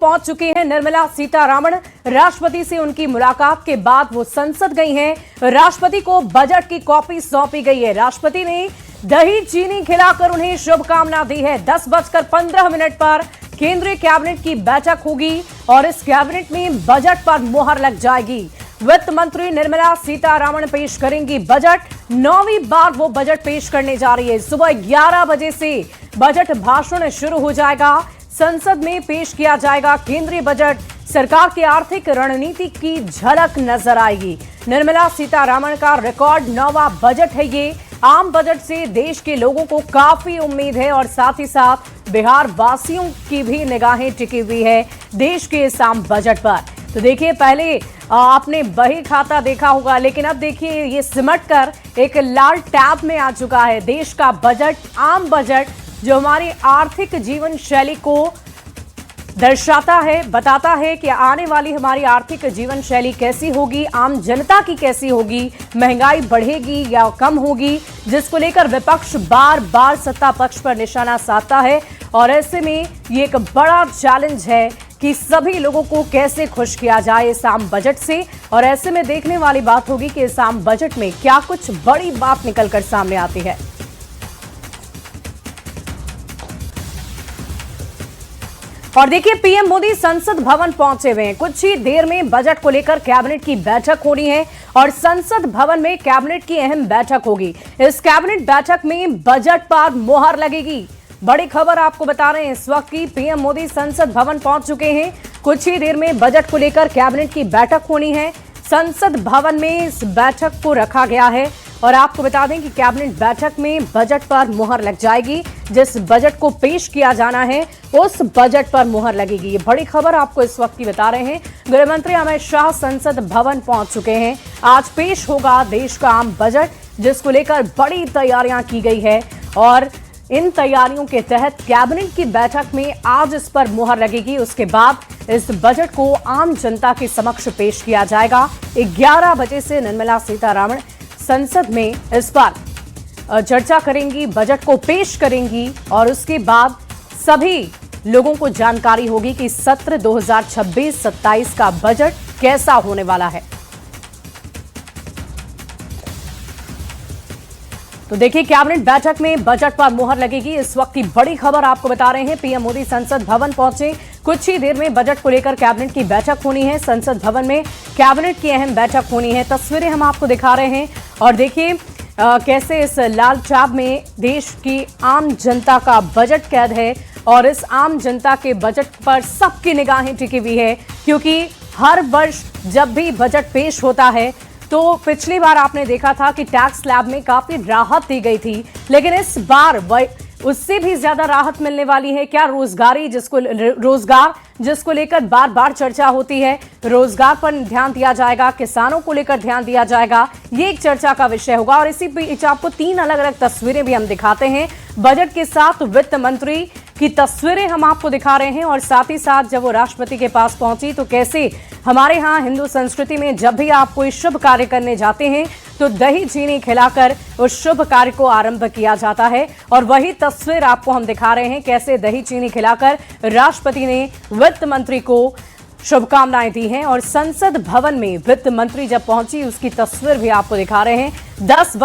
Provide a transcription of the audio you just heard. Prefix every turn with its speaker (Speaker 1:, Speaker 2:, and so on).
Speaker 1: पहुंच चुकी हैं निर्मला सीतारमण। राष्ट्रपति से उनकी मुलाकात के बाद वो संसद गई हैं। राष्ट्रपति को बजट की कॉपी सौंपी गई है। राष्ट्रपति ने दही चीनी खिलाकर उन्हें शुभकामना दी है। 10:15 पर केंद्रीय कैबिनेट की बैठक होगी और इस कैबिनेट में बजट पर मुहर लग जाएगी। वित्त मंत्री निर्मला सीतारमण पेश करेंगी बजट। 9वीं बार वो बजट पेश करने जा रही है। सुबह 11 बजे से बजट भाषण शुरू हो जाएगा। संसद में पेश किया जाएगा केंद्रीय बजट। सरकार की आर्थिक रणनीति की झलक नजर आएगी। निर्मला सीतारमण का रिकॉर्ड 9वां बजट है ये। आम बजट से देश के लोगों को काफी उम्मीद है और साथ ही साथ बिहार वासियों की भी निगाहें टिकी हुई है देश के इस आम बजट पर। तो देखिए, पहले आपने बही खाता देखा होगा, लेकिन अब देखिए ये सिमट कर एक लाल टैब में आ चुका है देश का बजट, आम बजट, जो हमारी आर्थिक जीवन शैली को दर्शाता है, बताता है कि आने वाली हमारी आर्थिक जीवन शैली कैसी होगी, आम जनता की कैसी होगी, महंगाई बढ़ेगी या कम होगी, जिसको लेकर विपक्ष बार बार सत्ता पक्ष पर निशाना साधता है। और ऐसे में ये एक बड़ा चैलेंज है कि सभी लोगों को कैसे खुश किया जाए इस आम बजट से। और ऐसे में देखने वाली बात होगी कि इस आम बजट में क्या कुछ बड़ी बात निकलकर सामने आती है। और देखिए, पीएम मोदी संसद भवन पहुंचे हुए हैं। कुछ ही देर में बजट को लेकर कैबिनेट की बैठक होनी है और संसद भवन में कैबिनेट की अहम बैठक होगी। इस कैबिनेट बैठक में बजट पर मुहर लगेगी। बड़ी खबर आपको बता रहे हैं इस वक्त की, पीएम मोदी संसद भवन पहुंच चुके हैं। कुछ ही देर में बजट को लेकर कैबिनेट की बैठक होनी है। संसद भवन में इस बैठक को रखा गया है और आपको बता दें कि कैबिनेट बैठक में बजट पर मुहर लग जाएगी। जिस बजट को पेश किया जाना है उस बजट पर मुहर लगेगी। ये बड़ी खबर आपको इस वक्त की बता रहे हैं। गृह मंत्री अमित शाह संसद भवन पहुंच चुके हैं। आज पेश होगा देश का आम बजट, जिसको लेकर बड़ी तैयारियां की गई है और इन तैयारियों के तहत कैबिनेट की बैठक में आज इस पर मुहर लगेगी। उसके बाद इस बजट को आम जनता के समक्ष पेश किया जाएगा। 11 बजे से निर्मला सीतारमण संसद में इस पर चर्चा करेंगी, बजट को पेश करेंगी और उसके बाद सभी लोगों को जानकारी होगी कि सत्र 2026-27 का बजट कैसा होने वाला है। तो देखिए, कैबिनेट बैठक में बजट पर मुहर लगेगी। इस वक्त की बड़ी खबर आपको बता रहे हैं, पीएम मोदी संसद भवन पहुंचे। कुछ ही देर में बजट को लेकर कैबिनेट की बैठक होनी है। संसद भवन में कैबिनेट की अहम बैठक होनी है। तस्वीरें हम आपको दिखा रहे हैं और देखिए कैसे इस लाल टैब में देश की आम जनता का बजट कैद है और इस आम जनता के बजट पर सबकी निगाहें टिकी हुई है, क्योंकि हर वर्ष जब भी बजट पेश होता है तो पिछली बार आपने देखा था कि टैक्स स्लैब में काफी राहत दी गई थी, लेकिन इस बार उससे भी ज्यादा राहत मिलने वाली है। क्या रोजगार जिसको लेकर बार बार चर्चा होती है, रोजगार पर ध्यान दिया जाएगा, किसानों को लेकर ध्यान दिया जाएगा, ये एक चर्चा का विषय होगा। और इसी बीच आपको 3 अलग अलग तस्वीरें भी हम दिखाते हैं। बजट के साथ वित्त मंत्री की तस्वीरें हम आपको दिखा रहे हैं और साथ ही साथ जब वो राष्ट्रपति के पास पहुंची तो कैसे हमारे यहाँ हिंदू संस्कृति में जब भी आप कोई शुभ कार्य करने जाते हैं तो दही चीनी खिलाकर उस शुभ कार्य को आरंभ किया जाता है। और वही तस्वीर आपको हम दिखा रहे हैं, कैसे दही चीनी खिलाकर राष्ट्रपति ने वित्त मंत्री को शुभकामनाएं दी हैं। और संसद भवन में वित्त मंत्री जब पहुंची उसकी तस्वीर भी आपको दिखा रहे हैं। 10